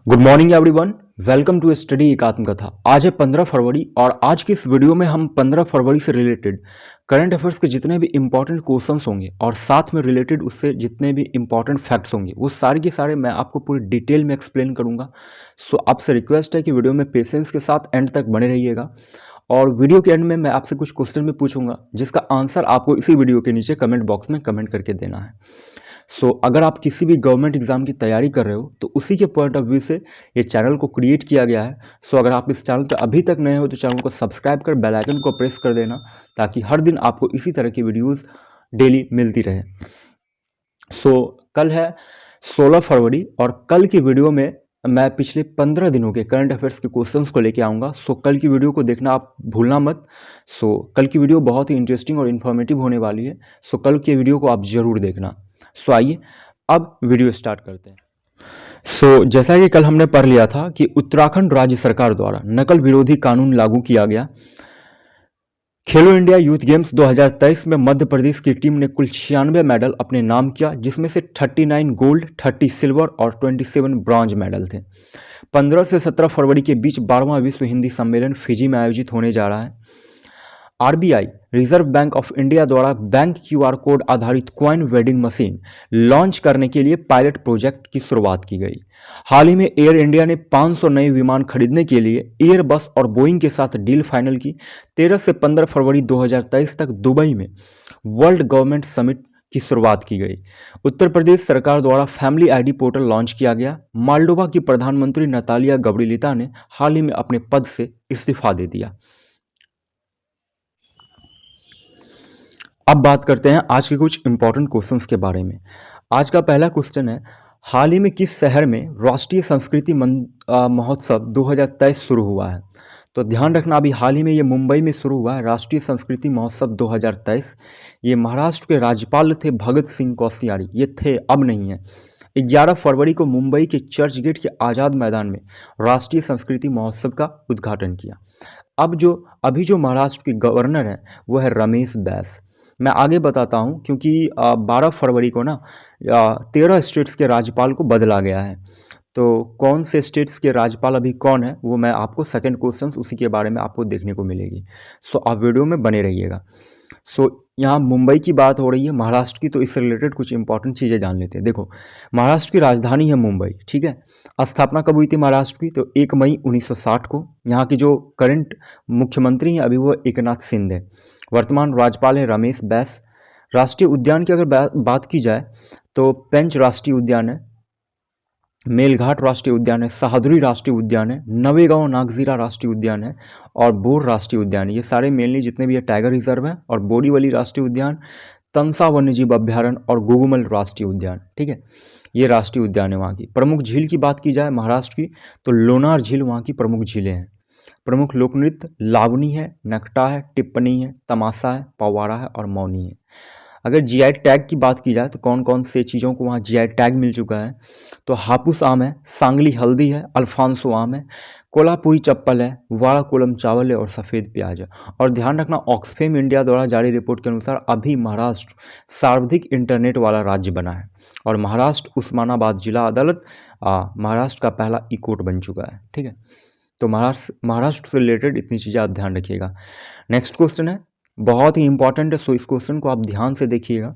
Good morning everyone, welcome to study एक आत्मकथा। आज है 15 फरवरी और आज की इस वीडियो में हम 15 फरवरी से रिलेटेड करंट अफेयर्स के जितने भी इंपॉर्टेंट क्वेश्चंस होंगे और साथ में रिलेटेड उससे जितने भी इंपॉर्टेंट फैक्ट्स होंगे वो सारे के सारे मैं आपको पूरी डिटेल में एक्सप्लेन करूंगा। सो आपसे रिक्वेस्ट है कि वीडियो में पेशेंस के साथ एंड तक बने रहिएगा और वीडियो के एंड में मैं आपसे कुछ क्वेश्चन भी पूछूंगा जिसका आंसर आपको इसी वीडियो के नीचे कमेंट बॉक्स में कमेंट करके देना है। अगर आप किसी भी गवर्नमेंट एग्जाम की तैयारी कर रहे हो तो उसी के पॉइंट ऑफ व्यू से ये चैनल को क्रिएट किया गया है। अगर आप इस चैनल पर अभी तक नए हो तो चैनल को सब्सक्राइब कर बेल आइकन को प्रेस कर देना ताकि हर दिन आपको इसी तरह की वीडियोस डेली मिलती रहे। कल है 16 फरवरी और कल की वीडियो में मैं पिछले 15 दिनों के करंट अफेयर्स के क्वेश्चंस को लेके आऊँगा। कल की वीडियो को देखना आप भूलना मत। कल की वीडियो बहुत ही इंटरेस्टिंग और इन्फॉर्मेटिव होने वाली है। कल की वीडियो को आप ज़रूर देखना। आइए अब वीडियो स्टार्ट करते हैं। जैसा कि कल हमने पढ़ लिया था कि उत्तराखंड राज्य सरकार द्वारा नकल विरोधी कानून लागू किया गया। खेलो इंडिया यूथ गेम्स 2023 में मध्य प्रदेश की टीम ने कुल 96 मेडल अपने नाम किया, जिसमें से 39 गोल्ड, 30 सिल्वर और 27 ब्रॉन्ज मेडल थे। 15 से 17 फरवरी के बीच 12वां विश्व हिंदी सम्मेलन फिजी में आयोजित होने जा रहा है। RBI reserve bank of India द्वारा बैंक क्यूआर कोड आधारित कॉइन वेंडिंग मशीन लॉन्च करने के लिए पायलट प्रोजेक्ट की शुरुआत की गई। हाल ही में एयर इंडिया ने 500 नए विमान खरीदने के लिए एयरबस और बोइंग के साथ डील फाइनल की। 13 से 15 फरवरी 2023 तक दुबई में वर्ल्ड गवर्नमेंट समिट की शुरुआत की गई। उत्तर प्रदेश सरकार द्वारा फैमिली आईडी पोर्टल लॉन्च किया गया। मालडोवा की प्रधानमंत्री नतालिया गब्रिलिता ने हाल ही में अपने पद से इस्तीफा दे दिया। अब बात करते हैं आज के कुछ इंपॉर्टेंट क्वेश्चंस के बारे में। आज का पहला क्वेश्चन है, हाल ही में किस शहर में राष्ट्रीय संस्कृति महोत्सव 2023 शुरू हुआ है? तो ध्यान रखना, अभी हाल ही में ये मुंबई में शुरू हुआ है राष्ट्रीय संस्कृति महोत्सव 2023। ये महाराष्ट्र के राज्यपाल थे भगत सिंह कोश्यारी, ये थे, अब नहीं है। 11 फरवरी को मुंबई के चर्च गेट के आज़ाद मैदान में राष्ट्रीय संस्कृति महोत्सव का उद्घाटन किया। अभी जो महाराष्ट्र के गवर्नर हैं वो है रमेश बैस। मैं आगे बताता हूं क्योंकि 12 फरवरी को ना 13 स्टेट्स के राज्यपाल को बदला गया है। तो कौन से स्टेट्स के राज्यपाल अभी कौन है वो मैं आपको सेकंड क्वेश्चन उसी के बारे में आपको देखने को मिलेगी। आप वीडियो में बने रहिएगा। यहाँ मुंबई की बात हो रही है, महाराष्ट्र की, तो इससे रिलेटेड कुछ इंपॉर्टेंट चीज़ें जान लेते हैं। देखो, महाराष्ट्र की राजधानी है मुंबई, ठीक है। स्थापना कब हुई थी महाराष्ट्र की? तो 1 मई 1960 को। यहाँ की जो करंट मुख्यमंत्री हैं अभी वो एकनाथ शिंदे। वर्तमान राज्यपाल है रमेश बैस। राष्ट्रीय उद्यान की अगर बात की जाए तो पेंच राष्ट्रीय उद्यान है, मेलघाट राष्ट्रीय उद्यान है, सहादुरी राष्ट्रीय उद्यान है, नवेगांव नागजीरा राष्ट्रीय उद्यान है और बोर राष्ट्रीय उद्यान है। ये सारे मेनली जितने भी है टाइगर रिजर्व है। और बोरीवली राष्ट्रीय उद्यान, तमसा वन्यजीव अभ्यारण्य और गोगुमल राष्ट्रीय उद्यान, ठीक है। ये राष्ट्रीय उद्यान है। वहाँ की प्रमुख झील की बात की जाए महाराष्ट्र की तो लोनार झील वहाँ की प्रमुख झीलें हैं। प्रमुख लोक नृत्य लावनी है, नकटा है, टिप्पणी है, तमाशा है, पवाड़ा है और मौनी है। अगर जीआई टैग की बात की जाए तो कौन कौन से चीज़ों को वहाँ जीआई टैग मिल चुका है? तो हापुस आम है, सांगली हल्दी है, अल्फांसो आम है, कोल्हापुरी चप्पल है, वाड़ा कोलम चावल है और सफ़ेद प्याज है। और ध्यान रखना, ऑक्सफेम इंडिया द्वारा जारी रिपोर्ट के अनुसार अभी महाराष्ट्र सर्वाधिक इंटरनेट वाला राज्य बना है और महाराष्ट्र उस्मानाबाद जिला अदालत महाराष्ट्र का पहला ई कोर्ट बन चुका है, ठीक है। तो महाराष्ट्र से रिलेटेड इतनी चीज़ें आप ध्यान रखिएगा। नेक्स्ट क्वेश्चन है, बहुत ही इंपॉर्टेंट है, इस क्वेश्चन को आप ध्यान से देखिएगा।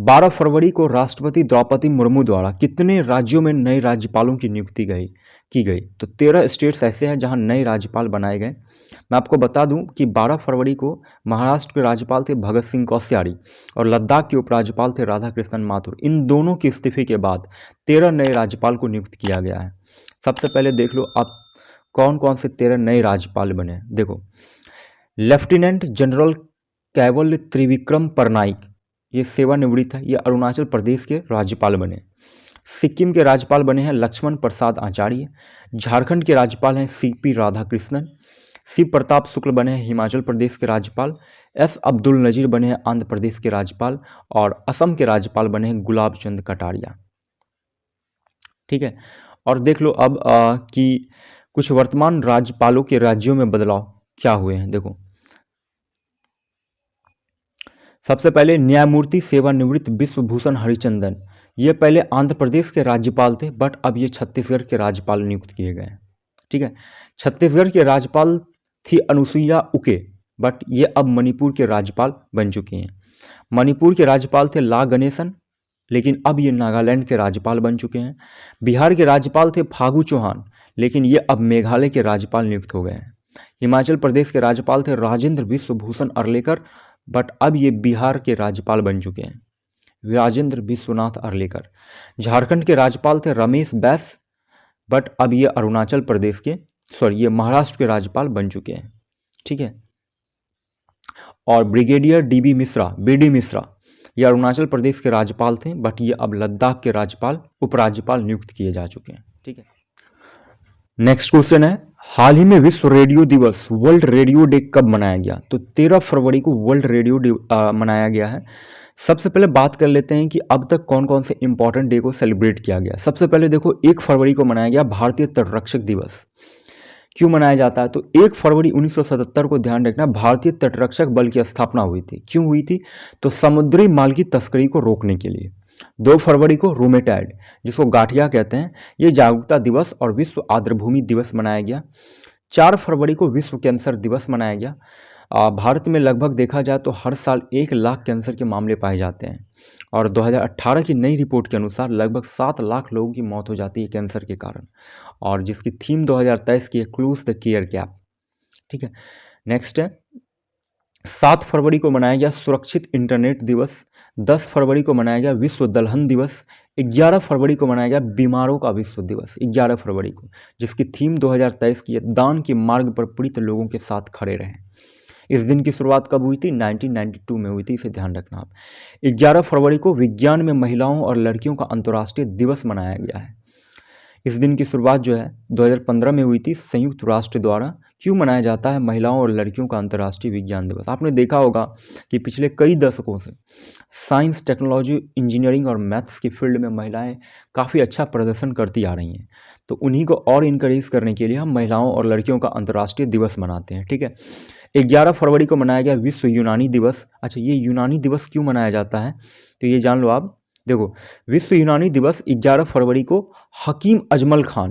12 फरवरी को राष्ट्रपति द्रौपदी मुर्मू द्वारा कितने राज्यों में नए राज्यपालों की नियुक्ति की गई? तो 13 स्टेट्स ऐसे हैं जहां नए राज्यपाल बनाए गए। मैं आपको बता दूं कि 12 फरवरी को महाराष्ट्र के राज्यपाल थे भगत सिंह कोश्यारी और लद्दाख के उपराज्यपाल थे राधा कृष्णन माथुर। इन दोनों के इस्तीफे के बाद 13 नए राज्यपाल को नियुक्त किया गया है। सबसे पहले देख लो आप कौन कौन से 13 नए राज्यपाल बने। देखो, lieutenant general caval Trivikram Parnaik, ये सेवानिवृत्त है, ये अरुणाचल प्रदेश के राज्यपाल बने। सिक्किम के राज्यपाल बने हैं लक्ष्मण प्रसाद आचार्य। झारखंड के राज्यपाल हैं सीपी राधाकृष्णन। शिव प्रताप शुक्ल बने हैं हिमाचल प्रदेश के राज्यपाल। एस अब्दुल नजीर बने हैं आंध्र प्रदेश के राज्यपाल और असम के राज्यपाल बने हैं गुलाब चंद कटारिया, ठीक है। और देख लो अब कि कुछ वर्तमान राज्यपालों के राज्यों में बदलाव क्या हुए हैं। देखो, सबसे पहले न्यायमूर्ति सेवानिवृत्त विश्वभूषण हरिचंदन, ये पहले आंध्र प्रदेश के राज्यपाल थे, बट अब ये छत्तीसगढ़ के राज्यपाल नियुक्त किए गए हैं। ठीक है, छत्तीसगढ़ के राज्यपाल थी अनुसुईया उके, बट ये अब मणिपुर के राज्यपाल बन चुके हैं। मणिपुर के राज्यपाल थे ला गणेशन, लेकिन अब ये नागालैंड के राज्यपाल बन चुके हैं। बिहार के राज्यपाल थे फागू चौहान, लेकिन ये अब मेघालय के राज्यपाल नियुक्त हो गए हैं। हिमाचल प्रदेश के राज्यपाल थे राजेंद्र विश्वभूषण अर्लेकर, बट अब ये बिहार के राज्यपाल बन चुके हैं, राजेंद्र विश्वनाथ अर्लेकर। झारखंड के राज्यपाल थे रमेश बैस, बट अब ये अरुणाचल प्रदेश के ये महाराष्ट्र के राज्यपाल बन चुके हैं। ठीक है, और ब्रिगेडियर डी मिश्रा ये अरुणाचल प्रदेश के राज्यपाल थे, बट ये अब लद्दाख के राज्यपाल उपराज्यपाल नियुक्त किए जा चुके हैं। ठीक है, नेक्स्ट क्वेश्चन है, हाल ही में विश्व रेडियो दिवस वर्ल्ड रेडियो डे कब मनाया गया? तो 13 फरवरी को वर्ल्ड रेडियो डे मनाया गया है। सबसे पहले बात कर लेते हैं कि अब तक कौन कौन से इंपॉर्टेंट डे को सेलिब्रेट किया गया। सबसे पहले देखो, 1 फरवरी को मनाया गया भारतीय तटरक्षक दिवस। क्यों मनाया जाता है? तो 1 फरवरी 1977 को ध्यान रखना, भारतीय तटरक्षक बल की स्थापना हुई थी। क्यों हुई थी? तो समुद्री माल की तस्करी को रोकने के लिए। 2 फरवरी को रोमेटाइड, जिसको गाठिया कहते हैं, ये जागरूकता दिवस और विश्व आर्द्रभूमि दिवस मनाया गया। 4 फरवरी को विश्व कैंसर दिवस मनाया गया। भारत में लगभग देखा जाए तो हर साल 1 लाख कैंसर के मामले पाए जाते हैं, और 2018 की नई रिपोर्ट के अनुसार लगभग 7 लाख लोगों की मौत हो जाती है कैंसर के कारण, और जिसकी थीम 2023 की है क्लोज द केयर गैप। ठीक है, नेक्स्ट है, 7 फरवरी को मनाया गया सुरक्षित इंटरनेट दिवस। 10 फरवरी को मनाया गया विश्व दलहन दिवस। 11 फरवरी को मनाया गया बीमारों का विश्व दिवस, 11 फरवरी को, जिसकी थीम 2023 की है दान के मार्ग पर पीड़ित लोगों के साथ खड़े रहें। इस दिन की शुरुआत कब हुई थी? 1992 में हुई थी, इसे ध्यान रखना आप। 11 फरवरी को विज्ञान में महिलाओं और लड़कियों का अंतर्राष्ट्रीय दिवस मनाया गया है। इस दिन की शुरुआत जो है 2015 में हुई थी संयुक्त राष्ट्र द्वारा। क्यों मनाया जाता है महिलाओं और लड़कियों का अंतर्राष्ट्रीय विज्ञान दिवस? आपने देखा होगा कि पिछले कई दशकों से साइंस, टेक्नोलॉजी, इंजीनियरिंग और मैथ्स की फील्ड में महिलाएं काफ़ी अच्छा प्रदर्शन करती आ रही हैं, तो उन्हीं को और इनकरेज करने के लिए हम महिलाओं और लड़कियों का अंतर्राष्ट्रीय दिवस मनाते हैं। ठीक है, 11 फरवरी को मनाया गया विश्व यूनानी दिवस। अच्छा, ये यूनानी दिवस क्यों मनाया जाता है? तो ये जान लो आप। देखो, विश्व यूनानी दिवस 11 फरवरी को हकीम अजमल खान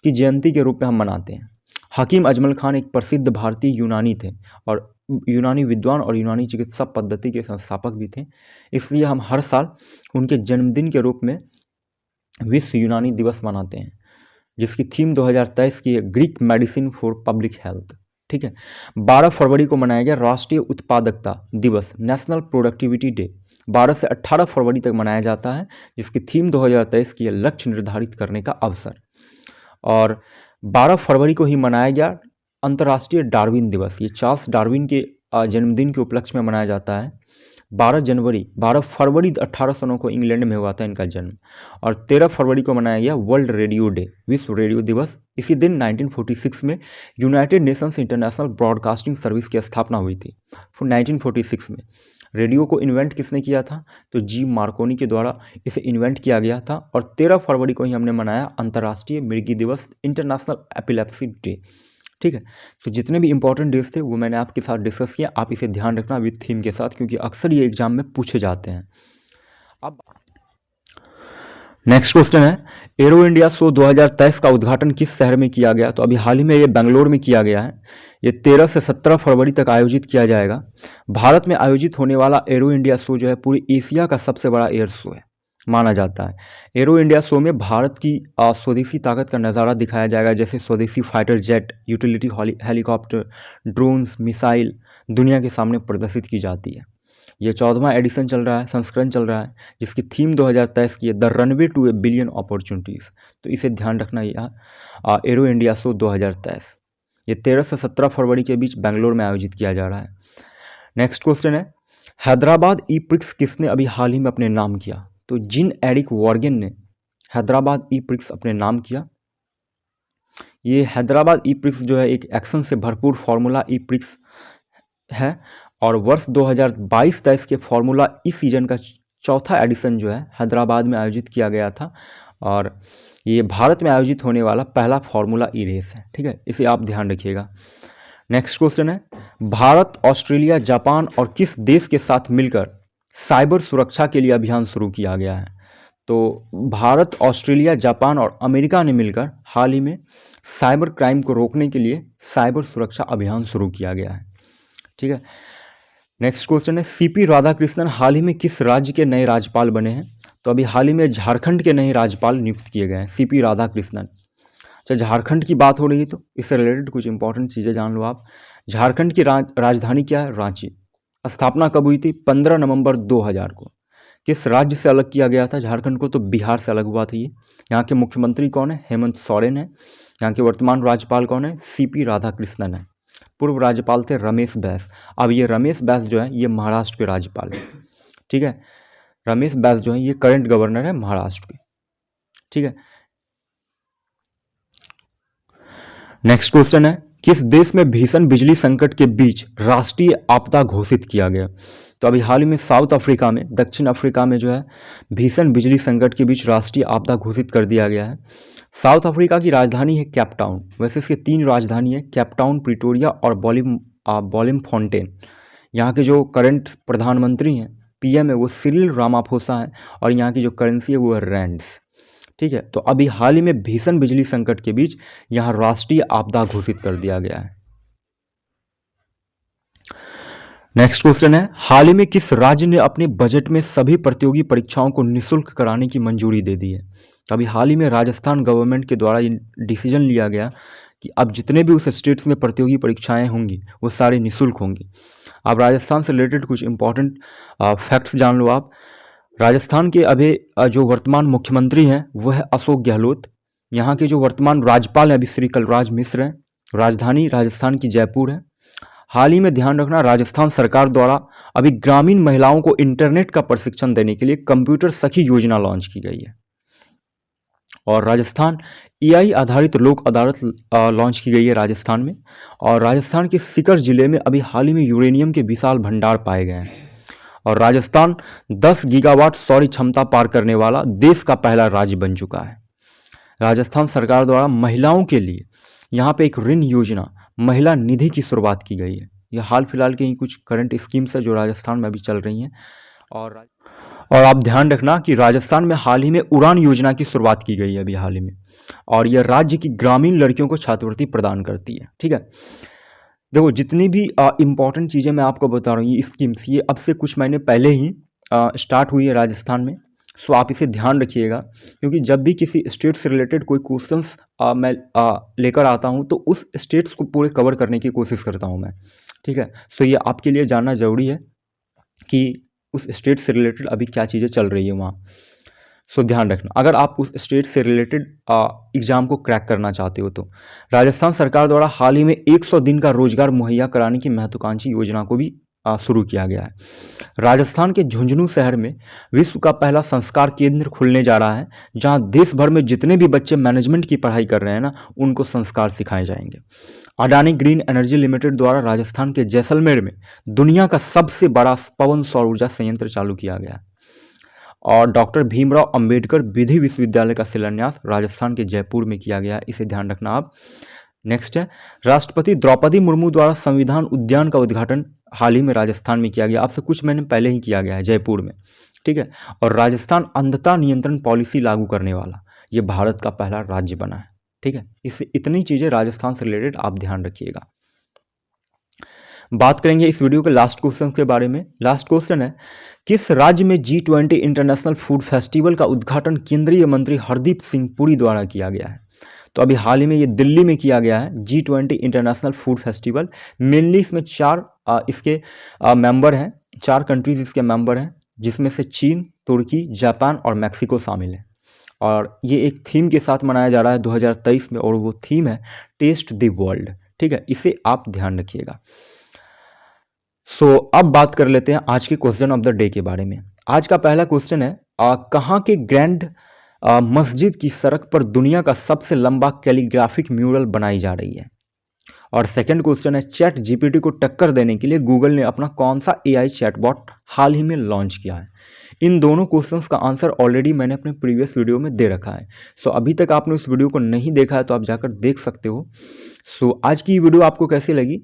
की जयंती के रूप में हम मनाते हैं। हकीम अजमल खान एक प्रसिद्ध भारतीय यूनानी थे, और यूनानी विद्वान और यूनानी चिकित्सा पद्धति के संस्थापक भी थे। इसलिए हम हर साल उनके जन्मदिन के रूप में विश्व यूनानी दिवस मनाते हैं, जिसकी थीम 2023 की है Greek medicine for public health. ठीक है, 12 फरवरी को मनाया गया राष्ट्रीय उत्पादकता दिवस, नेशनल प्रोडक्टिविटी डे। 12 से 18 फरवरी तक मनाया जाता है, जिसकी थीम 2023 की है लक्ष्य निर्धारित करने का अवसर। और 12 फरवरी को ही मनाया गया अंतर्राष्ट्रीय डार्विन दिवस। ये चार्ल्स डार्विन के जन्मदिन के उपलक्ष्य में मनाया जाता है। 12 फरवरी 1809 को इंग्लैंड में हुआ था इनका जन्म। और 13 फरवरी को मनाया गया वर्ल्ड रेडियो डे, विश्व रेडियो दिवस। इसी दिन 1946 में United Nations international broadcasting service की स्थापना हुई थी। 1946 में रेडियो को इन्वेंट किसने किया था? तो जी मार्कोनी के द्वारा इसे इन्वेंट किया गया था। और 13 फरवरी को ही हमने मनाया अंतर्राष्ट्रीय मिर्गी दिवस, इंटरनेशनल एपिलेप्सी डे। ठीक है, तो जितने भी इंपॉर्टेंट डेज थे वो मैंने आपके साथ डिस्कस किया। आप इसे ध्यान रखना विद थीम के साथ, क्योंकि अक्सर ये एग्जाम में पूछे जाते हैं। अब नेक्स्ट क्वेश्चन है, एरो इंडिया शो 2023 का उद्घाटन किस शहर में किया गया? तो अभी हाल ही में ये बेंगलोर में किया गया है। ये 13 से 17 फरवरी तक आयोजित किया जाएगा। भारत में आयोजित होने वाला एरो इंडिया शो जो है पूरी एशिया का सबसे बड़ा एयर शो है माना जाता है। एरो इंडिया शो में भारत की स्वदेशी ताकत का नज़ारा दिखाया जाएगा, जैसे स्वदेशी fighter jet, utility helicopter, drones, missile दुनिया के सामने प्रदर्शित की जाती है। ये 14वां एडिशन चल रहा है, संस्करण चल रहा है, जिसकी थीम 2023 की है the runway to a billion opportunities. तो इसे ध्यान रखना, यह एरो इंडिया शो 2023 ये 13 से 17 फरवरी के बीच बेंगलोर में आयोजित किया जा रहा है। नेक्स्ट क्वेश्चन है, हैदराबाद ई प्रिक्स किसने अभी हाल ही में अपने नाम किया? तो जिन एरिक वॉर्गन ने हैदराबाद ई प्रिक्स अपने नाम किया। ये हैदराबाद ई प्रिक्स जो है एक एक्शन से भरपूर फार्मूला ई प्रिक्स है, और वर्ष 2022-23 के फार्मूला ई सीजन का चौथा एडिशन जो है हैदराबाद में आयोजित किया गया था, और ये भारत में आयोजित होने वाला पहला फार्मूला ई रेस है। ठीक है, इसे आप ध्यान रखिएगा। नेक्स्ट क्वेश्चन है, भारत, ऑस्ट्रेलिया, जापान और किस देश के साथ मिलकर साइबर सुरक्षा के लिए अभियान शुरू किया गया है? तो भारत, ऑस्ट्रेलिया, जापान और अमेरिका ने मिलकर हाल ही में साइबर क्राइम को रोकने के लिए साइबर सुरक्षा अभियान शुरू किया गया है। ठीक है, नेक्स्ट क्वेश्चन है, सीपी राधाकृष्णन हाल ही में किस राज्य के नए राज्यपाल बने हैं? तो अभी हाल ही में झारखंड के नए राज्यपाल नियुक्त किए गए हैं, सीपी राधाकृष्णन। अच्छा, झारखंड की बात हो रही है तो इससे रिलेटेड कुछ इंपॉर्टेंट चीज़ें जान लो आप। झारखंड की राजधानी क्या है? रांची। स्थापना कब हुई थी? 15 नवंबर 2000 को। किस राज्य से अलग किया गया था झारखंड को? तो बिहार से अलग हुआ था ये। यहाँ के मुख्यमंत्री कौन है? हेमंत सोरेन है। यहाँ के वर्तमान राज्यपाल कौन है? सीपी राधाकृष्णन है। पूर्व राज्यपाल थे रमेश बैस। अब ये रमेश बैस जो है ये महाराष्ट्र के राज्यपाल है। ठीक है, रमेश बैस जो है ये करंट गवर्नर है महाराष्ट्र के। ठीक है, नेक्स्ट क्वेश्चन है, किस देश में भीषण बिजली संकट के बीच राष्ट्रीय आपदा घोषित किया गया? तो अभी हाल ही में साउथ अफ्रीका में, दक्षिण अफ्रीका में जो है भीषण बिजली संकट के बीच राष्ट्रीय आपदा घोषित कर दिया गया है। साउथ अफ्रीका की राजधानी है कैपटाउन। वैसे इसके 3 राजधानी है, कैपटाउन, प्रिटोरिया और ब्लॉमफोंटेन। यहाँ के जो करंट प्रधानमंत्री हैं, पीएम है, वो सिरिल रामाफोसा है और यहाँ की जो करेंसी है वो है रैंड्स। ठीक है, तो अभी हाल ही में भीषण बिजली संकट के बीच यहाँ राष्ट्रीय आपदा घोषित कर दिया गया है। नेक्स्ट क्वेश्चन है, हाल ही में किस राज्य ने अपने बजट में सभी प्रतियोगी परीक्षाओं को निःशुल्क कराने की मंजूरी दे दी है? तो अभी हाल ही में राजस्थान गवर्नमेंट के द्वारा ये डिसीजन लिया गया कि अब जितने भी उस स्टेट्स में प्रतियोगी परीक्षाएं होंगी वो सारी निःशुल्क होंगी। अब राजस्थान से रिलेटेड कुछ इंपॉर्टेंट फैक्ट्स जान लो आप। राजस्थान के अभी जो वर्तमान मुख्यमंत्री हैं वो है अशोक गहलोत। यहाँ के जो वर्तमान राज्यपाल हैं अभी श्री कलराज मिश्र हैं। राजधानी राजस्थान की जयपुर है। हाल ही में ध्यान रखना, राजस्थान सरकार द्वारा अभी ग्रामीण महिलाओं को इंटरनेट का प्रशिक्षण देने के लिए कंप्यूटर सखी योजना लॉन्च की गई है। और राजस्थान एआई आधारित लोक अदालत लॉन्च की गई है राजस्थान में। और राजस्थान के सीकर जिले में अभी हाल ही में यूरेनियम के विशाल भंडार पाए गए हैं। और राजस्थान 10 गीगावाट सौर क्षमता पार करने वाला देश का पहला राज्य बन चुका है। राजस्थान सरकार द्वारा महिलाओं के लिए यहाँ पे एक ऋण योजना महिला निधि की शुरुआत की गई है। यह हाल फिलहाल के ही कुछ करंट स्कीम्स है जो राजस्थान में अभी चल रही हैं। और आप ध्यान रखना कि राजस्थान में हाल ही में उड़ान योजना की शुरुआत की गई है अभी हाल ही में। और यह राज्य की ग्रामीण लड़कियों को छात्रवृत्ति प्रदान करती है। ठीक है, देखो जितनी भी इम्पॉर्टेंट चीज़ें मैं आपको बता रहा हूँ, ये स्कीम्स ये अब से कुछ महीने पहले ही स्टार्ट हुई है राजस्थान में। सो आप इसे ध्यान रखिएगा, क्योंकि जब भी किसी स्टेट से रिलेटेड कोई क्वेश्चंस मैं लेकर आता हूँ तो उस स्टेट्स को पूरे कवर करने की कोशिश करता हूँ मैं। ठीक है, सो ये आपके लिए जानना ज़रूरी है कि उस स्टेट से रिलेटेड अभी क्या चीज़ें चल रही है वहाँ। सो ध्यान रखना, अगर आप उस स्टेट से रिलेटेड एग्ज़ाम को क्रैक करना चाहते हो तो राजस्थान सरकार द्वारा हाल ही में 100 दिन का रोजगार मुहैया कराने की महत्वाकांक्षी योजना को भी शुरू किया गया है। राजस्थान के झुंझुनू शहर में विश्व का पहला संस्कार केंद्र खुलने जा रहा है, जहां देश भर में जितने भी बच्चे मैनेजमेंट की पढ़ाई कर रहे हैं ना, उनको संस्कार सिखाए जाएंगे। अडानी ग्रीन एनर्जी लिमिटेड द्वारा राजस्थान के जैसलमेर में दुनिया का सबसे बड़ा पवन सौर ऊर्जा संयंत्र चालू किया गया है। और डॉक्टर भीमराव अंबेडकर विधि विश्वविद्यालय का शिलान्यास राजस्थान के जयपुर में किया गया है, इसे ध्यान रखना आप। नेक्स्ट है, राष्ट्रपति द्रौपदी मुर्मू द्वारा संविधान उद्यान का उद्घाटन हाल ही में राजस्थान में किया गया, आपसे कुछ महीने पहले ही किया गया है जयपुर में। ठीक है, और राजस्थान अंधता नियंत्रण पॉलिसी लागू करने वाला ये भारत का पहला राज्य बना है। ठीक है, इससे इतनी चीज़ें राजस्थान से रिलेटेड आप ध्यान रखिएगा। बात करेंगे इस वीडियो के लास्ट क्वेश्चन के बारे में। लास्ट क्वेश्चन है, किस राज्य में G20 इंटरनेशनल फूड फेस्टिवल का उद्घाटन केंद्रीय मंत्री हरदीप सिंह पुरी द्वारा किया गया है? तो अभी हाल ही में ये दिल्ली में किया गया है G20 international food festival. Mainly इसमें 4 इसके मेंबर हैं, 4 कंट्रीज इसके मेंबर हैं, जिसमें से चीन, तुर्की, जापान और मैक्सिको शामिल है। और ये एक थीम के साथ मनाया जा रहा है 2023 में, और वो थीम है टेस्ट द वर्ल्ड। ठीक है, इसे आप ध्यान रखिएगा। अब बात कर लेते हैं आज के क्वेश्चन ऑफ द डे के बारे में। आज का पहला क्वेश्चन है, कहाँ के ग्रैंड मस्जिद की सड़क पर दुनिया का सबसे लंबा कैलीग्राफिक म्यूरल बनाई जा रही है? और सेकंड क्वेश्चन है, चैट जीपीटी को टक्कर देने के लिए गूगल ने अपना कौन सा एआई चैटबॉट हाल ही में लॉन्च किया है? इन दोनों क्वेश्चंस का आंसर ऑलरेडी मैंने अपने प्रीवियस वीडियो में दे रखा है। अभी तक आपने उस वीडियो को नहीं देखा है तो आप जाकर देख सकते हो। आज की वीडियो आपको कैसी लगी?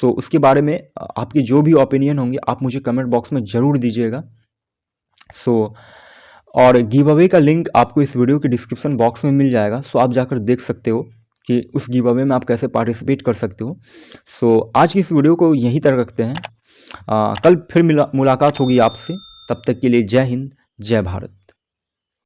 उसके बारे में आपकी जो भी ओपिनियन होंगे आप मुझे कमेंट बॉक्स में ज़रूर दीजिएगा। और गिव अवे का लिंक आपको इस वीडियो के डिस्क्रिप्शन बॉक्स में मिल जाएगा, सो आप जाकर देख सकते हो कि उस गिव अवे में आप कैसे पार्टिसिपेट कर सकते हो। सो आज की इस वीडियो को यहीं तक रखते हैं। कल फिर मुलाकात होगी आपसे, तब तक के लिए जय हिंद, जय भारत।